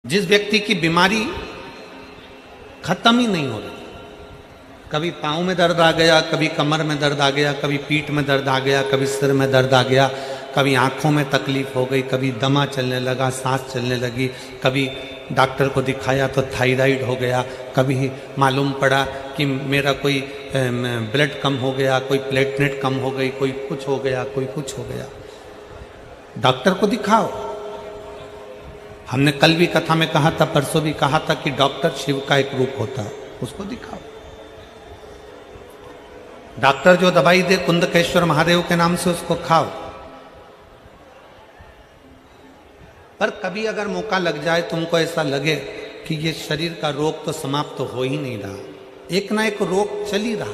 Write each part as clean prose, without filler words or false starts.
जिस व्यक्ति की बीमारी खत्म ही नहीं हो रही, कभी पाँव में दर्द आ गया, कभी कमर में दर्द आ गया, कभी पीठ में दर्द आ गया, कभी सिर में दर्द आ गया, कभी आंखों में तकलीफ हो गई, कभी दमा चलने लगा, सांस चलने लगी, कभी डॉक्टर को दिखाया तो थायराइड हो गया, कभी मालूम पड़ा कि मेरा कोई ब्लड कम हो गया, कोई प्लेटलेट कम हो गई, कोई कुछ हो गया, कोई कुछ हो गया। डॉक्टर को दिखाओ। हमने कल भी कथा में कहा था, परसों भी कहा था कि डॉक्टर शिव का एक रूप होता है, उसको दिखाओ। डॉक्टर जो दवाई दे कुंदकेश्वर महादेव के नाम से उसको खाओ। पर कभी अगर मौका लग जाए, तुमको ऐसा लगे कि ये शरीर का रोग तो समाप्त तो हो ही नहीं रहा, एक ना एक रोग चल ही रहा,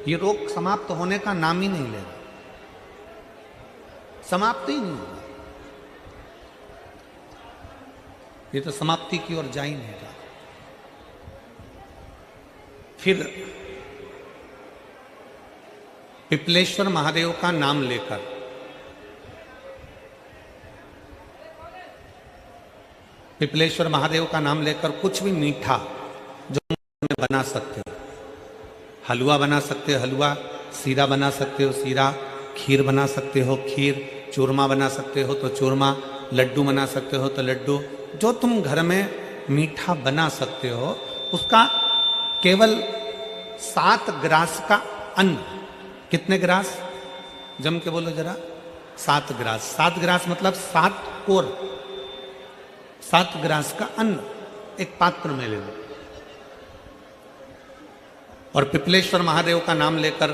ये रोग समाप्त होने का नाम ही नहीं ले रहा, समाप्त ही नहीं हो रहा, ये तो समाप्ति की ओर जा ही नहीं रहा। फिर पिपलेश्वर महादेव का नाम लेकर पिपलेश्वर महादेव का नाम लेकर कुछ भी मीठा जो में बना सकते हो, हलवा बना सकते हो हलवा, सीरा बना सकते हो सीरा, खीर बना सकते हो खीर, चूरमा बना सकते हो तो चूरमा, लड्डू बना सकते हो तो लड्डू, जो तुम घर में मीठा बना सकते हो उसका केवल 7 ग्रास का अन्न। कितने ग्रास? जम के बोलो जरा। 7 ग्रास। 7 ग्रास मतलब 7 कोर, 7 ग्रास का अन्न एक पात्र में ले लो और पिपलेश्वर महादेव का नाम लेकर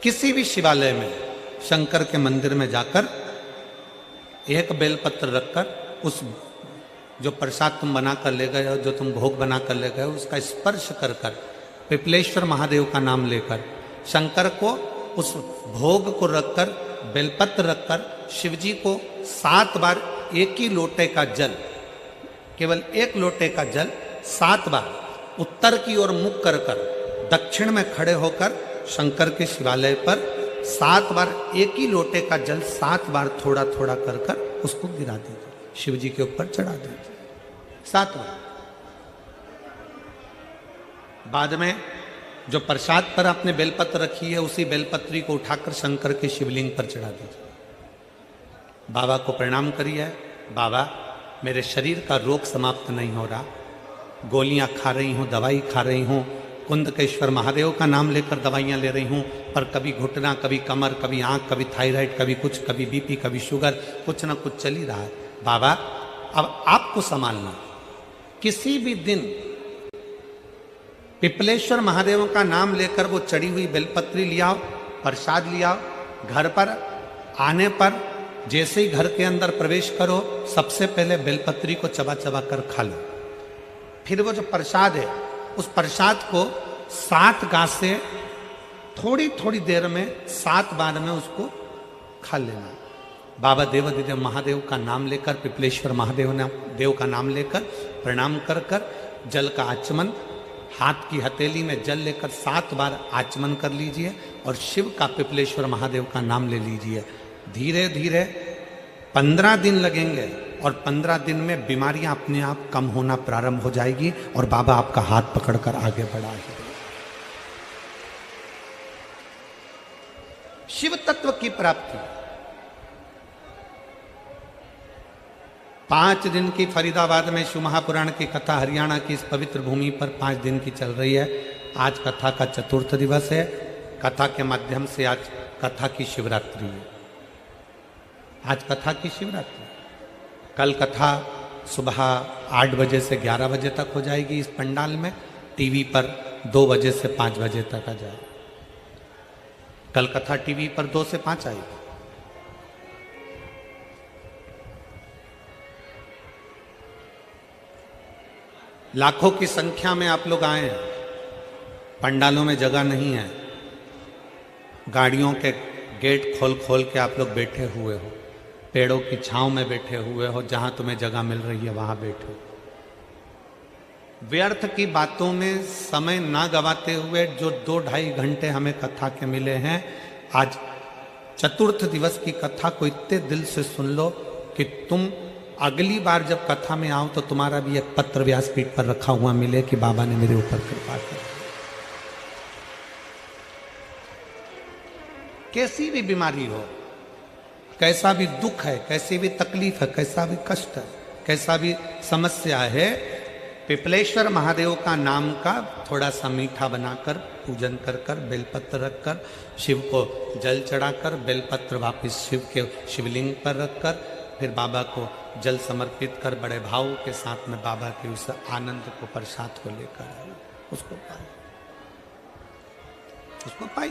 किसी भी शिवालय में, शंकर के मंदिर में जाकर एक बेलपत्र रखकर उस जो प्रसाद तुम बना कर ले गए हो, जो तुम भोग बना कर ले गए हो, उसका स्पर्श कर कर पिपलेश्वर महादेव का नाम लेकर शंकर को उस भोग को रखकर, बेलपत्र रखकर शिवजी को 7 बार एक ही लोटे का जल, केवल एक लोटे का जल 7 बार उत्तर की ओर मुख कर कर दक्षिण में खड़े होकर शंकर के शिवालय पर 7 बार एक ही लोटे का जल 7 बार थोड़ा थोड़ा कर कर उसको गिरा दीजिए, शिव जी के ऊपर चढ़ा दीजिए 7 बार। बाद में जो प्रसाद पर आपने बेलपत्र रखी है उसी बेलपत्री को उठाकर शंकर के शिवलिंग पर चढ़ा दीजिए। बाबा को प्रणाम करिए, बाबा मेरे शरीर का रोग समाप्त नहीं हो रहा, गोलियां खा रही हूँ, दवाई खा रही हूँ, कुंदकेश्वर महादेव का नाम लेकर दवाइयाँ ले रही हूँ, पर कभी घुटना, कभी कमर, कभी आँख, कभी थायराइड, कभी कुछ, कभी बीपी, कभी शुगर, कुछ ना कुछ चल ही रहा है। बाबा अब आपको संभालना। किसी भी दिन पिपलेश्वर महादेव का नाम लेकर वो चढ़ी हुई बेलपत्री लियाओ, प्रसाद लियाओ, घर पर आने पर जैसे ही घर के अंदर प्रवेश करो सबसे पहले बेलपत्री को चबा चबा कर खा लो। फिर वो जो प्रसाद है उस प्रसाद को 7 गांठ से थोड़ी थोड़ी देर में 7 बार में उसको खा लेना। बाबा देवाधिदेव महादेव का नाम लेकर, पिपलेश्वर महादेव देव का नाम लेकर प्रणाम कर कर जल का आचमन, हाथ की हथेली में जल लेकर 7 बार आचमन कर लीजिए और शिव का, पिपलेश्वर महादेव का नाम ले लीजिए। धीरे धीरे 15 दिन लगेंगे और 15 दिन में बीमारियां अपने आप कम होना प्रारंभ हो जाएगी और बाबा आपका हाथ पकड़कर आगे बढ़ाएंगे। शिव तत्व की प्राप्ति 5 दिन की फरीदाबाद में शिव महापुराण की कथा हरियाणा की इस पवित्र भूमि पर 5 दिन की चल रही है। आज कथा का 4th दिवस है। कथा के माध्यम से आज कथा की शिवरात्रि है। आज कथा की शिवरात्रि। कल कथा सुबह 8 बजे से 11 बजे तक हो जाएगी इस पंडाल में, टीवी पर 2 बजे से 5 बजे तक आ जाएगी। कल कथा टीवी पर 2 से 5 आएगी। लाखों की संख्या में आप लोग आए हैं, पंडालों में जगह नहीं है, गाड़ियों के गेट खोल खोल के आप लोग बैठे हुए हो, पेड़ों की छांव में बैठे हुए हो, जहां तुम्हें जगह मिल रही है वहां बैठो। व्यर्थ की बातों में समय ना गवाते हुए जो 2-2.5 घंटे हमें कथा के मिले हैं, आज 4th दिवस की कथा को इतने दिल से सुन लो कि तुम अगली बार जब कथा में आओ तो तुम्हारा भी एक पत्र व्यासपीठ पर रखा हुआ मिले कि बाबा ने मेरे ऊपर कृपा की। कैसी भी बीमारी हो, कैसा भी दुख है, कैसी भी तकलीफ है, कैसा भी कष्ट है, कैसा भी समस्या है, पिपलेश्वर महादेव का नाम का थोड़ा सा मीठा बनाकर पूजन कर कर बेलपत्र रखकर शिव को जल चढ़ाकर बेलपत्र वापस शिव के शिवलिंग पर रखकर फिर बाबा को जल समर्पित कर बड़े भाव के साथ में बाबा के उस आनंद को प्रसाद को लेकर उसको पाई, उसको पाई।